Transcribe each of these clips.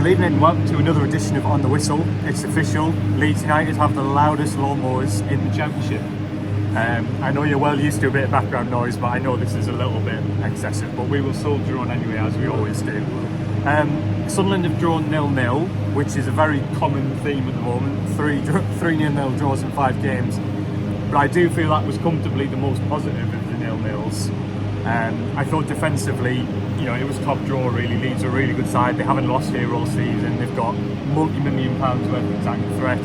Good evening and welcome to another edition of On the Whistle. It's official, Leeds United have the loudest lawnmowers in the Championship. I know you're well used to a bit of background noise, but I know this is a little bit excessive, but we will soldier on anyway, as we always do. Sunderland have drawn 0-0, which is a very common theme at the moment, 3 0-0 draws in 5 games, but I do feel that was comfortably the most positive of the 0-0s. I thought defensively, it was top draw really. Leeds are a really good side. They haven't lost here all season. They've got multi-million pounds worth of attacking threat.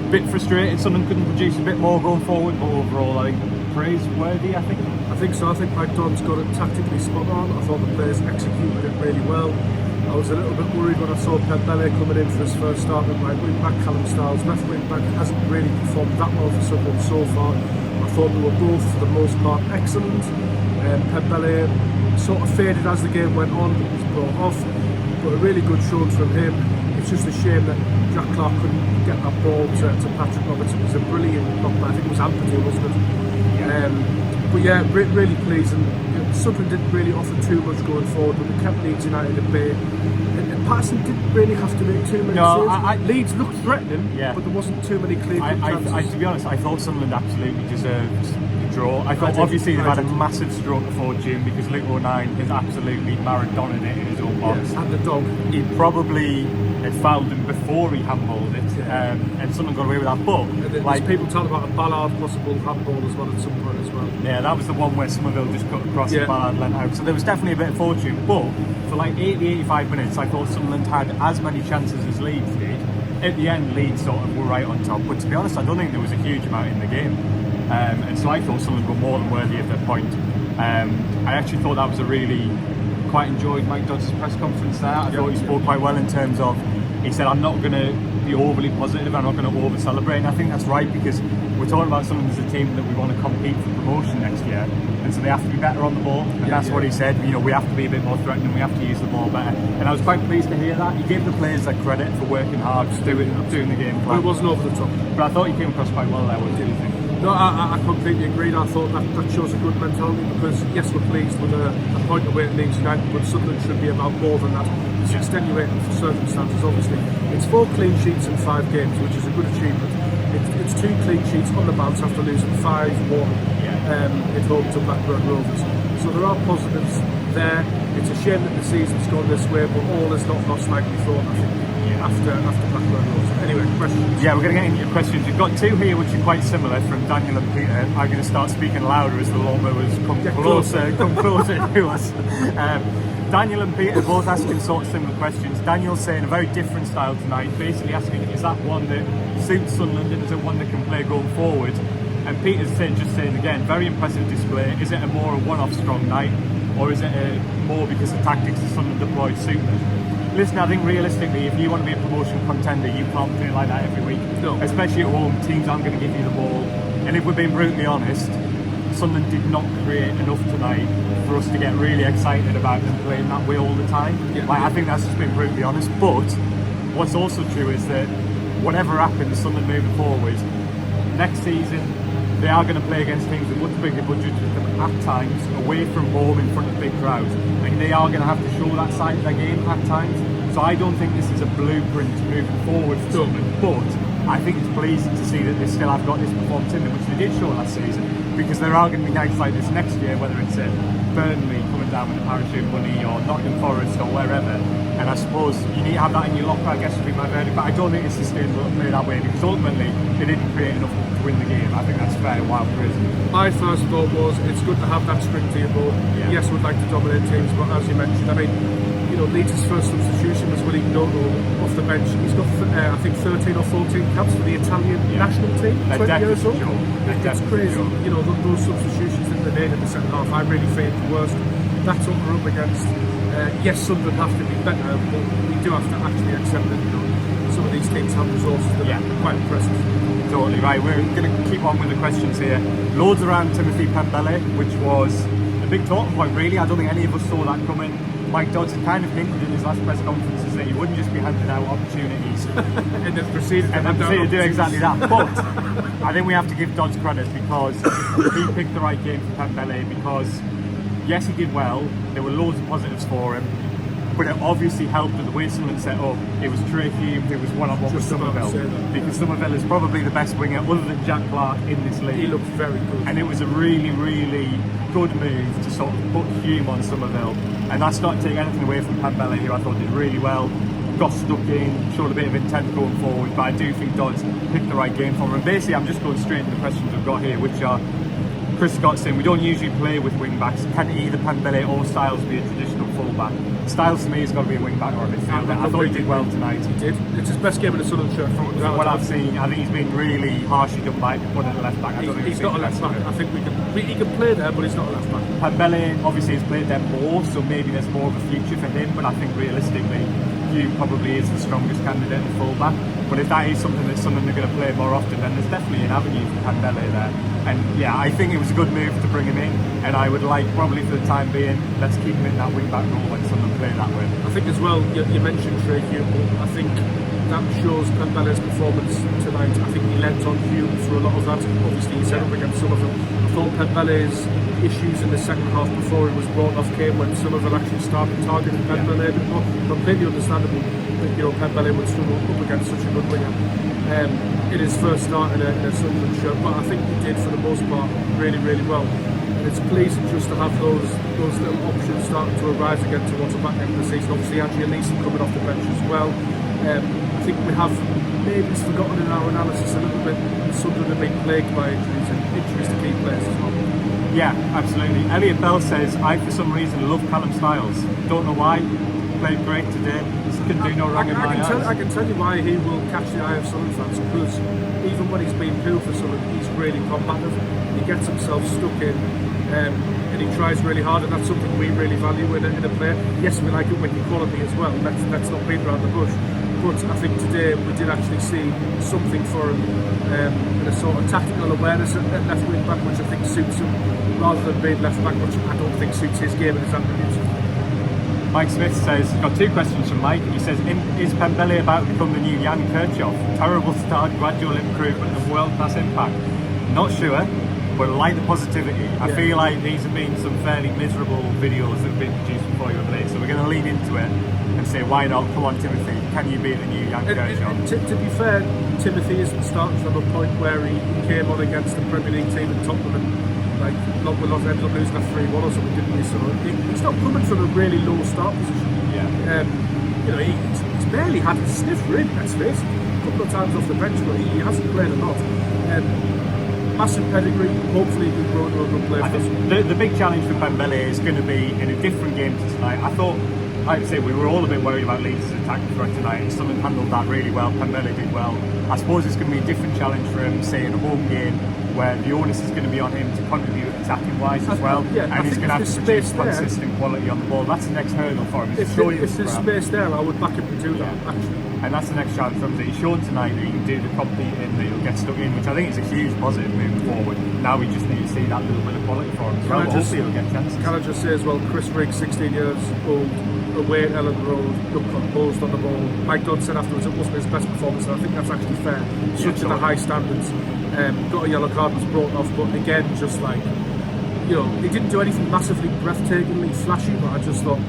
Bit frustrated, Sunderland couldn't produce a bit more going forward, but overall I think praiseworthy, I think so. I think Dodds got it tactically spot on. I thought the players executed it really well. I was a little bit worried when I saw Pembele coming in for his first start at right wing back. Callum Styles, left wing back, hasn't really performed that well for Sunderland so far. I thought they were both, for the most part, excellent. Pembele sort of faded as the game went on, but was brought off. But a really good showing from him. It's just a shame that Jack Clark couldn't get that ball to Patrick Roberts. It was a brilliant knock, I think it was Ampadu, wasn't it? But yeah, really pleased. And Sunderland didn't really offer too much going forward, but we kept Leeds United at bay. And Patterson didn't really have to make too many saves. Leeds looked threatening, but there wasn't too many clear chances. To be honest, I thought Sunderland absolutely deserved draw. I thought obviously they've had a massive stroke of fortune because Luke O'Nien has absolutely Maradona'd it in his own box. And the dog. He probably had fouled him before he handballed it, and Sunderland got away with that. But there's people talking about a Ballard possible handball as well at some point as well. Yeah, that was the one where Somerville just cut across and Ballard lent out. So there was definitely a bit of fortune. But for like 80-85 minutes, I thought Sunderland had as many chances as Leeds did. At the end, Leeds sort of were right on top. But to be honest, I don't think there was a huge amount in the game. And so I thought Sunderland were more than worthy of their point. I actually thought that was quite enjoyed Mike Dodds' press conference there. I thought he spoke quite well in terms of, he said, I'm not going to be overly positive, I'm not going to over celebrate. And I think that's right, because we're talking about Sunderland as a team that we want to compete for promotion next year, and so they have to be better on the ball, and that's what he said. We have to be a bit more threatening, we have to use the ball better, and I was quite pleased to hear that. He gave the players their credit for working hard, doing the game plan. It wasn't over the top, but I thought he came across quite well there. What did you think? No, I completely agreed. I thought that shows a good mentality, because yes, we're pleased with a point away at Leeds United, but Sunderland should be about more than that. It's extenuating for circumstances, obviously. It's 4 clean sheets in 5 games, which is a good achievement. It's 2 clean sheets on the bounce after losing 5-1 at home to Blackburn Rovers. So there are positives there. It's a shame that the season's gone this way, but all is not lost like we thought, I think, after Blackburn Rovers. Anyway, questions? Yeah, we're going to get into your questions. You've got 2 here which are quite similar from Daniel and Peter. I'm going to start speaking louder as the lawnmowers come closer to us. Daniel and Peter both asking sort of similar questions. Daniel's saying a very different style tonight, basically asking, is that one that suits Sunderland and is it one that can play going forward? And Peter's just saying again, very impressive display. Is it a one-off strong night, or is it more because the tactics that Sunderland deployed suit them? Listen, I think realistically, if you want to be a promotion contender, you can't play like that every week. No. Especially at home, teams aren't going to give you the ball. And if we're being brutally honest, Sunderland did not create enough tonight for us to get really excited about them playing that way all the time. I think that's just being brutally honest. But what's also true is that whatever happens, Sunderland moving forward, next season they are going to play against teams with much bigger budgets with them at times, away from home in front of big crowds, and they are going to have to show that side of their game at times. So I don't think this is a blueprint moving forward for Sunderland, but I think it's pleasing to see that they still have got this performance in them, which they did show last season, because there are going to be nights like this next year, whether it's at Burnley coming down with the parachute money, or Nottingham Forest, or wherever. And I suppose you need to have that in your locker, I guess, would be my verdict. But I don't think it's sustainable to play that way, because ultimately they didn't create enough to win the game. I think that's fair and wild praise. My first thought was, it's good to have that string to your bow. Yes, we'd like to dominate teams, but as you mentioned, I mean, Leeds' first substitution was Willie Noto off the bench. He's got, I think, 13 or 14 caps for the Italian national team, 20 years old. It's crazy. Those substitutions that they made in the second half, I really feared the worst. That's what we're up against. Yes, Sunderland have to be better, but we do have to actually accept that some of these teams have resources that are quite impressive. Totally right. We're going to keep on with the questions here. Loads around Timothy Pembele, which was a big talking point, really. I don't think any of us saw that coming. Mike Dodds had kind of hinted in his last press conferences that he wouldn't just be handing out opportunities and then proceeded to do exactly that. But I think we have to give Dodds credit, because he picked the right game for Pembele, because yes, he did well, there were loads of positives for him, but it obviously helped with the way Sunderland set up. It was Trey Hume who was one-on-one with Just about to say Somerville, that. because Somerville is probably the best winger other than Jack Clark in this league. He looked very good. And it was a really, really good move to sort of put Hume on Somerville. And that's not to take anything away from Pembele, who I thought did really well. Got stuck in, showed a bit of intent going forward, but I do think Dodds picked the right game for him. And basically, I'm just going straight into the questions we've got here, which are Chris Scott saying, we don't usually play with wing backs. Can either Pembele or Styles be a traditional full-back? Styles to me has got to be a wing back or a midfielder. I thought he did well tonight. He did. It's his best game in the Sunderland shirt. From what I've seen, I think he's been really harshly done by putting at left back. He's not a left back. I think he can play there, but he's not a left back. Pembele obviously has played there more, so maybe there's more of a future for him, but I think realistically, Hume probably is the strongest candidate in full-back. But if that is something that Sunderland are going to play more often, then there's definitely an avenue for Pembele there. And yeah, I think it was a good move to bring him in, and I would like, probably for the time being, let's keep him in that wing-back role when Sunderland play that way. I think as well, you mentioned Trey Hume, I think that shows Pembele's performance tonight. I think he lent on Hume for a lot of that. Obviously, he set up against Sunderland. I thought Pembele's issues in the second half before he was brought off came when Sunderland actually started targeting Pembele a bit more. Completely understandable that Pembele would struggle up against such a good winger in his first start in a Sunderland shirt, but I think he did for the most part really, really well. And it's pleasing just to have those little options starting to arise again towards the back end of the season. Obviously, Angie Leeson coming off the bench as well. I think we have maybe forgotten in our analysis a little bit. Sunderland have been plagued by injuries to key players as well. Yeah, absolutely. Elliot Bell says, I for some reason love Callum Styles. Don't know why. Played great today. Couldn't do no wrong in my eyes. I can tell you why he will catch the eye of Sunderland fans, because even when he's been poor for Sunderland, he's really combative. He gets himself stuck in and he tries really hard, and that's something we really value in a player. Yes, we like it when you quality as well. Let's not beat around the bush. But I think today we did actually see something for him in a sort of tactical awareness at left wing back, which I think suits him, rather than being left back, which I don't think suits his game and his attributes. Mike Smith says, got two questions from Mike. He says, is Pembele about to become the new Jan Kirchhoff? Terrible start, gradual improvement and world-class impact. Not sure, but I like the positivity. I feel like these have been some fairly miserable videos that have been produced before you of late, so we're going to lean into it and say, why not? Come on, Timothy, can you be the new Jan Kirchhoff? To be fair, Timothy isn't starting from a point where he came on against the Premier League team in Tottenham and we ended up losing a 3-1 or something, didn't we? So he's not coming from a really low start position. Yeah. He's barely had a sniff, really, let's face it. A couple of times off the bench, but he hasn't played a lot. Massive pedigree, hopefully he can grow into a good player. I think the big challenge for Pembele is going to be in a different game to tonight. I thought, I'd say we were all a bit worried about Leeds' attacking threat tonight. Sunderland handled that really well, Pembele did well. I suppose it's going to be a different challenge for him, say in a home game, where the onus is going to be on him to contribute attacking wise as well, and he's going to have to produce consistent quality on the ball. That's the next hurdle for him. If there's space there, I would back him to do that, actually. And that's the next challenge for him. That he's shown tonight that he can do the competing, that he'll get stuck in, which I think is a huge positive moving forward. Now we just need to see that little bit of quality for him as well. Hopefully he'll get chances. Can I just say as well, Chris Riggs, 16 years old, away at Ellen Road, looked composed on the ball. Mike Dodds said afterwards it wasn't his best performance, and I think that's actually fair. Such are the high standards. Got a yellow card, was brought off, but again, just like, he didn't do anything massively breathtakingly flashy, but I just thought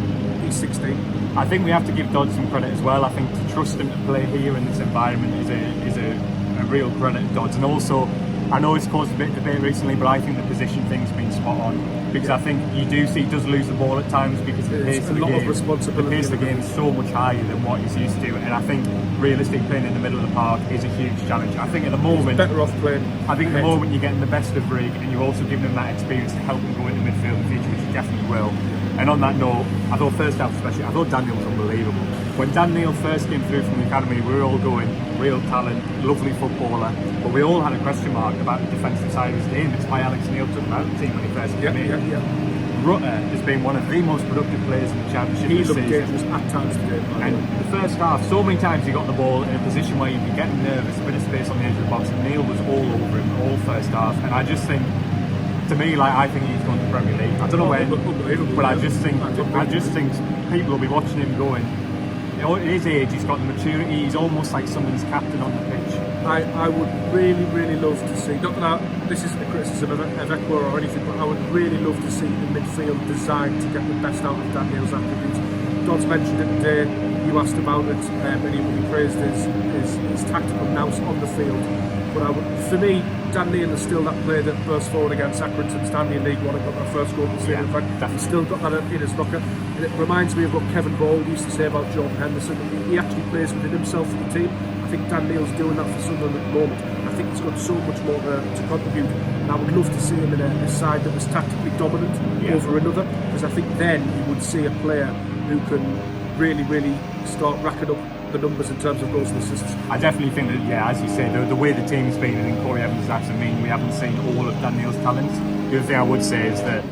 he's 16. I think we have to give Dodds some credit as well. I think to trust him to play here in this environment is a real credit to Dodds, and also I know it's caused a bit of debate recently, but I think the position thing's been spot on, because I think you do see he does lose the ball at times because the pace of the game, the pace of the game is so much higher than what he's used to, and I think realistically playing in the middle of the park is a huge challenge. I think at the moment, better off playing. I think at the moment you're getting the best of Rig, and you're also giving him that experience to help him go into midfield in the future, which he definitely will. And on that note, I thought first half especially, I thought Daniel was unbelievable. When Dan Neil first came through from the academy, we were all going, real talent, lovely footballer, but we all had a question mark about the defensive side of his game. It's why Alex Neil took him out of the team when he first came in. Rutter has been one of the most productive players in the Championship this season. He looked dangerous at times today. And the first half, so many times he got the ball in a position where you'd be getting nervous, a bit of space on the edge of the box, and Neil was all over him all first half. And I just think, to me, I think he's going to the Premier League. I don't know when, but I just think people will be watching him going, at his age, he's got the maturity, he's almost like someone's captain on the pitch. I would really, really love to see, not that this isn't a criticism of Ekwa or anything, but I would really love to see the midfield designed to get the best out of Daniel's attributes. Dodds mentioned it today. You asked about it, and he praised his tactical nous on the field. But for me, Dan Neil is still that player that burst forward against Accrington Stanley in League One and got that first goal of the season. Yeah, in fact, he's still got that in his locker. And it reminds me of what Kevin Ball used to say about Jordan Henderson. He actually plays within himself for the team. I think Dan Neil's doing that for Sunderland at the moment. I think he's got so much more to contribute. And I would love to see him in a side that was tactically dominant over another, because I think then you would see a player who can really start racking up the numbers in terms of goals and assists. I definitely think that, as you say, the way the team's been, and Corey Evans doesn't mean we haven't seen all of Dan Neil's talents. The other thing I would say is that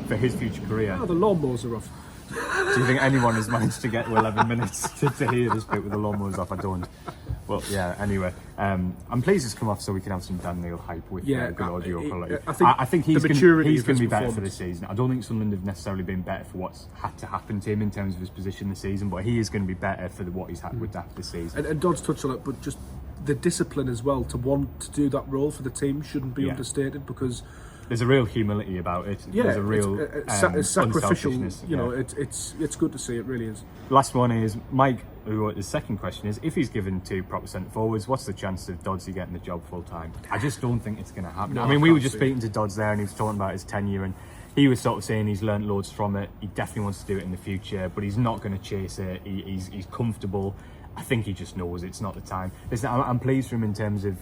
for his future career... the lawnmowers are off. Do you think anyone has managed to get to 11 minutes to hear this bit with the lawnmowers off? I don't. Well, anyway, I'm pleased it's come off so we can have some Dan Neil hype with good audio quality. I think he's going to be better for this season. I don't think Sunderland have necessarily been better for what's had to happen to him in terms of his position this season, but he is going to be better for what he's had with that this season. And Dodds touched on it, but just the discipline as well to want to do that role for the team shouldn't be understated, because there's a real humility about it. Yeah, there's a real it's sacrificial. You know, it's good to see. It really is. Last one is Mike. His second question is: if he's given 2 proper centre forwards, what's the chance of Doddsy getting the job full time? I just don't think it's going to happen. No, I mean, we were just speaking to Dodds there, and he was talking about his tenure, and he was sort of saying he's learnt loads from it. He definitely wants to do it in the future, but he's not going to chase it. He's comfortable. I think he just knows it's not the time. Listen, I'm pleased for him in terms of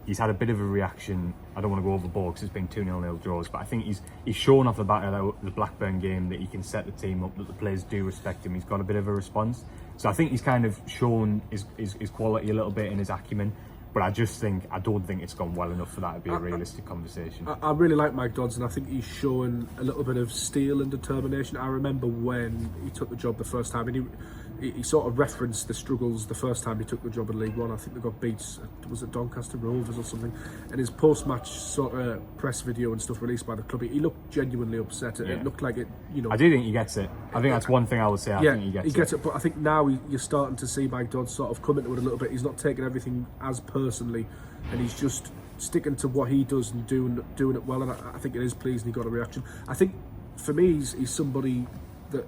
he's had a bit of a reaction. I don't want to go overboard because it's been 2-0 draws, but I think he's shown off the back of the Blackburn game that he can set the team up, that the players do respect him. He's got a bit of a response. So I think he's kind of shown his quality a little bit in his acumen. But I don't think it's gone well enough for that to be a realistic conversation. I really like Mike Dodds, and I think he's showing a little bit of steel and determination. I remember when he took the job the first time, and he sort of referenced the struggles the first time he took the job in League One. I think they got beat, was it Doncaster Rovers or something? And his post-match sort of press video and stuff released by the club, he looked genuinely upset. It looked like it, I do think he gets it. I think that's one thing I would say. I think he gets it. But I think now you're starting to see Mike Dodds sort of come into it a little bit. He's not taking everything as personally, and he's just sticking to what he does and doing it well. And I think it is pleasing he got a reaction. I think for me, he's somebody that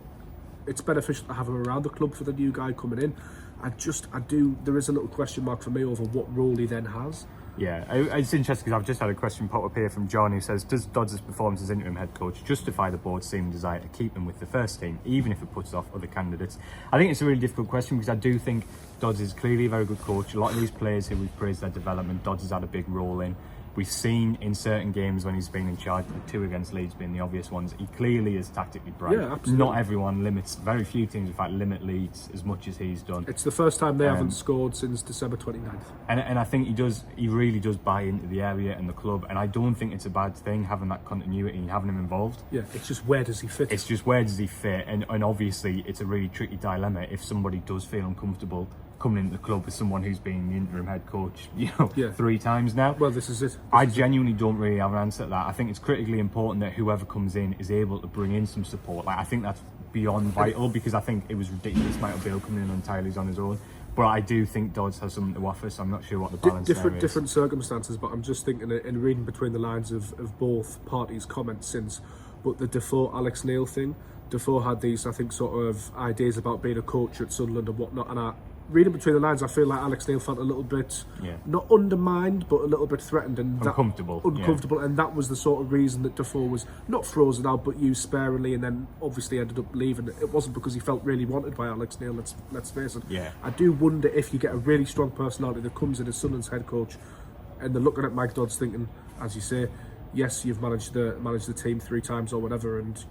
it's beneficial to have him around the club for the new guy coming in. There is a little question mark for me over what role he then has. Yeah, it's interesting because I've just had a question pop up here from John, who says, does Dodds' performance as interim head coach justify the board's seeming desire to keep him with the first team, even if it puts off other candidates? I think it's a really difficult question, because I do think Dodds is clearly a very good coach. A lot of these players who we've praised their development, Dodds has had a big role in. We've seen in certain games when he's been in charge, the 2 against Leeds being the obvious ones, he clearly is tactically bright. Yeah, absolutely. Not everyone limits, very few teams in fact limit Leeds as much as he's done. It's the first time they haven't scored since December 29th. And I think he really does buy into the area and the club, and I don't think it's a bad thing having that continuity and having him involved. Yeah, it's just where does he fit? It's just where does he fit, and obviously it's a really tricky dilemma if somebody does feel uncomfortable coming into the club with someone who's been the interim head coach, 3 times now. Well, this is it. I genuinely don't really have an answer to that. I think it's critically important that whoever comes in is able to bring in some support. I think that's beyond vital, because I think it was ridiculous Michael Beale coming in entirely on his own. But I do think Dodds has something to offer, so I'm not sure what the balance there is. Different circumstances, but I'm just thinking in reading between the lines of both parties' comments since, but the Defoe-Alex Neil thing, Defoe had these, I think, sort of ideas about being a coach at Sunderland and whatnot, and reading between the lines, I feel like Alex Neil felt a little bit, not undermined, but a little bit threatened and uncomfortable. And that was the sort of reason that Defoe was not frozen out, but used sparingly, and then obviously ended up leaving. It wasn't because he felt really wanted by Alex Neil. Let's face it. Yeah. I do wonder if you get a really strong personality that comes in as Sunderland's head coach, and they're looking at Mike Dodds thinking, as you say, yes, you've managed the team 3 times or whatever, and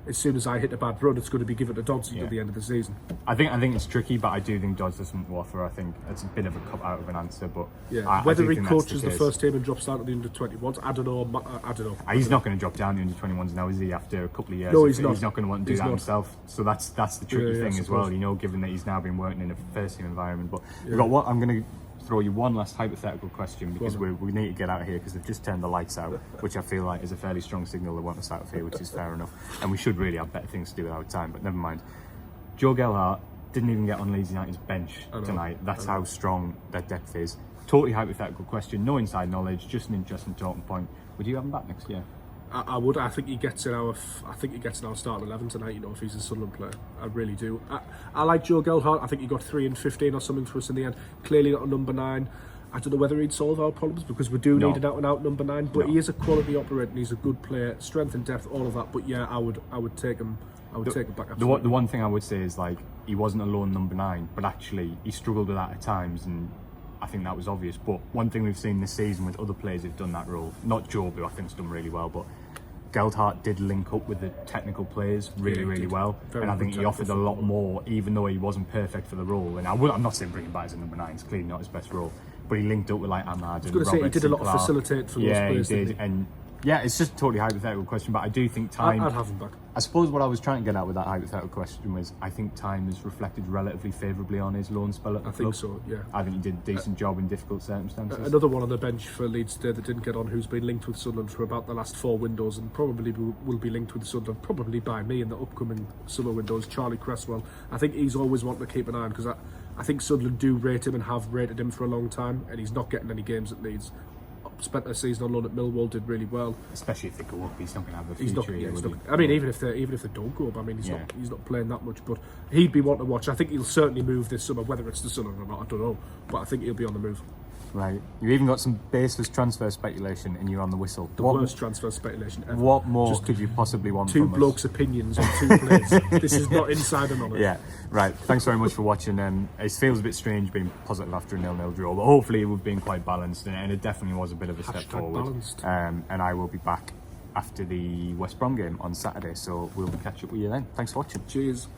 as soon as I hit a bad run, it's going to be given to Dodds at the end of the season. I think it's tricky, but I do think Dodds has something to offer. I think it's a bit of a cop out of an answer, but whether he coaches the first team and drops down to the under-21s, I don't know. He's not going to drop down the under-21s now, is he? After a couple of years, no, he's not. He's not going to want to do that himself. So that's the tricky thing as well. Given that he's now been working in a first team environment. But we've got what I'm going to throw you one last hypothetical question, because we need to get out of here because they've just turned the lights out, which I feel like is a fairly strong signal they want us out of here, which is fair enough, and we should really have better things to do with our time, but never mind. Joe Gelhardt didn't even get on Leeds United's bench tonight. That's how strong their depth is. Totally hypothetical question, no inside knowledge, just an interesting talking point. Would you have him back next year? I would. I think he gets in our. I think he gets in our starting 11 tonight. You know, if he's a Sunderland player, I really do. I like Joe Gelhardt. I think he got 3 and 15 or something for us in the end. Clearly not a number 9. I don't know whether he'd solve our problems because we do need an out-and-out number 9. But he is a quality operator and he's a good player, strength and depth, all of that. But yeah, I would take him. I would take him back. The one thing I would say is, like, he wasn't a lone number 9, but actually he struggled with that at times, and I think that was obvious. But one thing we've seen this season with other players who've done that role, not Joe, who I think's done really well, but Gelhardt did link up with the technical players really well, and I think he offered a lot more, even though he wasn't perfect for the role. And I'm not saying bring him back as a number 9; it's clearly not his best role. But he linked up with like Ahmad and Robert. He did a lot of facilitate for those players. Yeah, he did, and yeah, it's just a totally hypothetical question, but I do think time. I'd have him back. I suppose what I was trying to get at with that hypothetical question was, I think time has reflected relatively favourably on his loan spell at the club. I think so, yeah. I think he did a decent job in difficult circumstances. Another one on the bench for Leeds today that didn't get on, who's been linked with Sunderland for about the last 4 windows and probably will be linked with Sunderland, probably by me in the upcoming summer windows, Charlie Cresswell. I think he's always wanting to keep an eye on, because I think Sunderland do rate him and have rated him for a long time, and he's not getting any games at Leeds. Spent a season on loan at Millwall, did really well. Especially if they go up, he's not going to have a future. I mean, even if they don't go up, I mean, he's not playing that much. But he'd be one to watch. I think he'll certainly move this summer. Whether it's the Sunderland or not, I don't know. But I think he'll be on the move. Right. You even got some baseless transfer speculation, and you're on the whistle. The worst transfer speculation ever. What more could you possibly want from us? 2 blokes' opinions on 2 players. This is not insider knowledge. Yeah, right. Thanks very much for watching. It feels a bit strange being positive after a 0-0 draw, but hopefully we've been quite balanced, and it definitely was a bit of a step forward. Balanced. And I will be back after the West Brom game on Saturday, so we'll catch up with you then. Thanks for watching. Cheers.